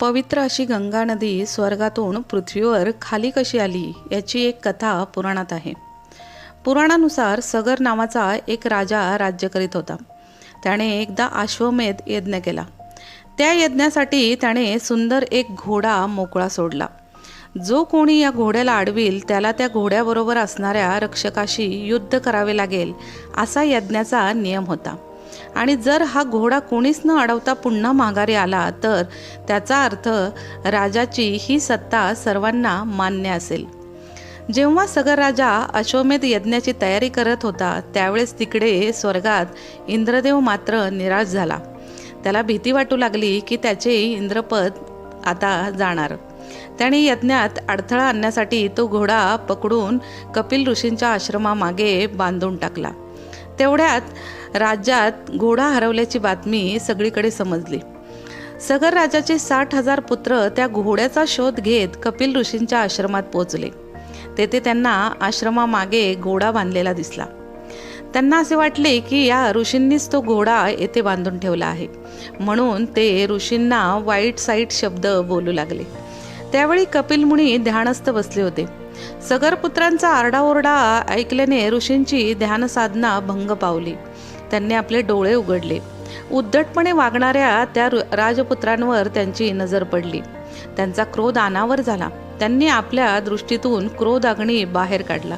पवित्र अशी गंगा नदी स्वर्गातून पृथ्वीवर खाली कशी आली याची एक कथा पुराणात आहे। पुराणानुसार सगर नावाचा एक राजा राज्य करीत होता। त्याने एकदा अश्वमेध यज्ञ केला। त्या यज्ञासाठी त्याने सुंदर एक घोडा मोकळा सोडला। जो कोणी या घोड्याला अडविल त्याला त्या घोड्याबरोबर असणाऱ्या रक्षकाशी युद्ध करावे लागेल असा यज्ञाचा नियम होता। आणि जर हा घोडा कोणीच न अडवता पुन्हा माघारी आला तर त्याचा अर्थ राजाची ही सत्ता सर्वांना मान्य असेल। जेव्हा सगर राजा अश्वमेध यज्ञाची तयारी करत होता त्यावेळेस तिकडे स्वर्गात इंद्रदेव मात्र निराश झाला। त्याला भीती वाटू लागली की त्याचे इंद्रपद आता जाणार। त्याने यज्ञात अडथळा आणण्यासाठी तो घोडा पकडून कपिल ऋषींच्या आश्रमामागे बांधून टाकला। तेवढ्यात राज्यात घोडा हरवल्याची बातमी सगळीकडे समजली। सगर राजाचे 60,000 पुत्र त्या घोड्याचा शोध घेत कपिल ऋषींच्या आश्रमात पोहोचले। तेथे त्यांना आश्रमामागे घोडा बांधलेला दिसला। त्यांना असे वाटले की या ऋषींनीच तो घोडा येथे बांधून ठेवला आहे, म्हणून ते ऋषींना वाईट साईट शब्द बोलू लागले। त्यावेळी कपिल मुनी ध्यानस्थ बसले होते। सगर पुत्रांचा आरडाओरडा ऐकल्याने ऋषींची ध्यानसाधना भंग पावली। त्यांनी आपले डोळे उघडले। उद्धटपणे वागणाऱ्या त्या राजपुत्रांवर त्यांची नजर पडली। त्यांचा क्रोध अनावर झाला। त्यांनी आपल्या दृष्टीतून क्रोध अग्नी बाहेर काढला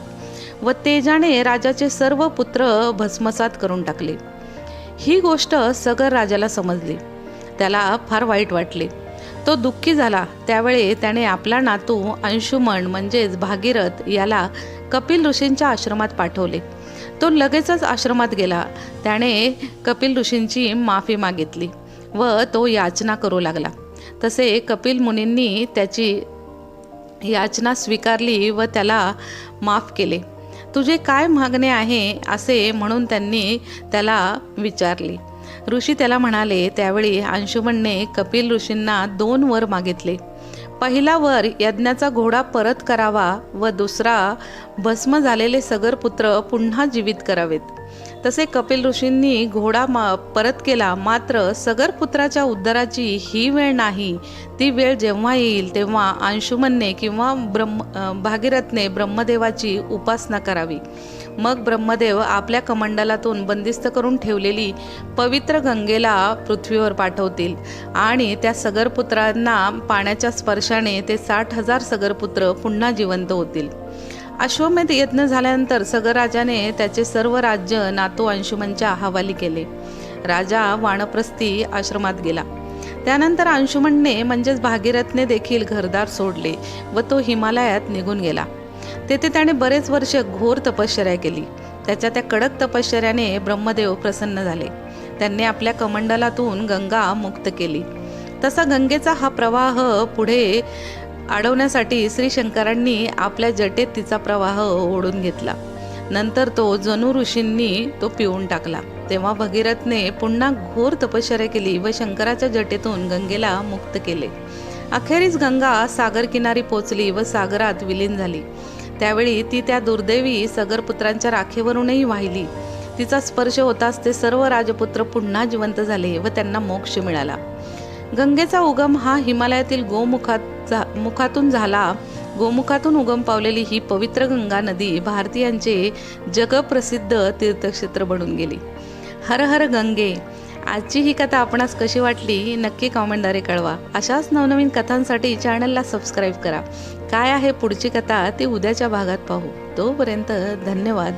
व तेजाने राजाचे सर्व पुत्र भस्मसात करून टाकले। ही गोष्ट सगर राजाला समजली। त्याला फार वाईट वाटले। तो दुःखी झाला। त्यावेळी त्याने आपला नातू अंशुमन म्हणजेच भागीरथ याला कपिल ऋषींच्या आश्रमात पाठवले। तो लगेचच आश्रमात गेला। त्याने कपिल ऋषींची माफी मागितली व तो याचना करू लागला। तसे कपिल मुनींनी त्याची याचना स्वीकारली व त्याला माफ केले। तुझे काय मागणे आहे असे म्हणून त्यांनी त्याला विचारले। ऋषी त्याला म्हणाले। त्यावेळी अंशुमनने कपिल ऋषींना 2 वर मागितले। पहिला वर यज्ञाचा घोडा परत करावा व दुसरा भस्म झालेले सगर पुत्र पुन्हा जीवित करावेत। तसे कपिल ऋषींनी घोडा परत केला, मात्र सगर पुत्राच्या उद्धाराची ही वेळ नाही। ती वेळ जेव्हा येईल तेव्हा अंशुमनने किंवा भागीरथने ब्रह्मदेवाची उपासना करावी। मग ब्रह्मदेव आपल्या कमंडलातून बंदिस्त करून ठेवलेली पवित्र गंगेला पृथ्वीवर पाठवतील आणि त्या सगरपुत्रांना पाण्याच्या स्पर्शाने ते 60,000 सगरपुत्र पुन्हा जिवंत होतील। अश्वमेध यज्ञ झाल्यानंतर सगर राजाने त्याचे सर्व राज्य नातू अंशुमनच्या हवाली केले। राजा वानप्रस्थी आश्रमात गेला। त्यानंतर अंशुमनने म्हणजेच भागीरथने देखील घरदार सोडले व तो हिमालयात निघून गेला। तेथे त्याने बरेच वर्ष घोर तपश्चर्या केली। त्याच्या त्या कडक तपश्चर्याने ब्रह्मदेव प्रसन्न झाले। त्यांनी आपल्या कमंडलातून गंगा मुक्त केली। तसा गंगेचा हा प्रवाह पुढे अडवण्यासाठी श्री शंकरांनी आपल्या जटेत तिचा प्रवाह ओढून घेतला। नंतर तो जणू ऋषींनी तो पिऊन टाकला। तेव्हा भगीरथने पुन्हा घोर तपश्चर्या केली व शंकराच्या जटेतून गंगेला मुक्त केले। अखेरीस गंगा सागर किनारी पोचली व सागरात विलीन झाली। त्यावेळी ती त्या दुर्दैवी सगरपुत्रांच्या राखेवरूनही वाहिली। तिचा स्पर्श होताच ते सर्व राजपुत्र पुन्हा जिवंत झाले व त्यांना मोक्ष मिळाला। गंगेचा उगम हा हिमालयातील गोमुखातून झाला। गोमुखातून उगम पावलेली ही पवित्र गंगा नदी भारतीयांचे जगप्रसिद्ध तीर्थक्षेत्र बनून गेली। हर हर गंगे। आजची ही कथा आपणास कशी वाटली नक्की कॉमेंटद्वारे कळवा। अशाच नवनवीन कथांसाठी चॅनलला सबस्क्राईब करा। काय आहे पुढची कथा ते उद्याच्या भागात पाहू। तोपर्यंत धन्यवाद।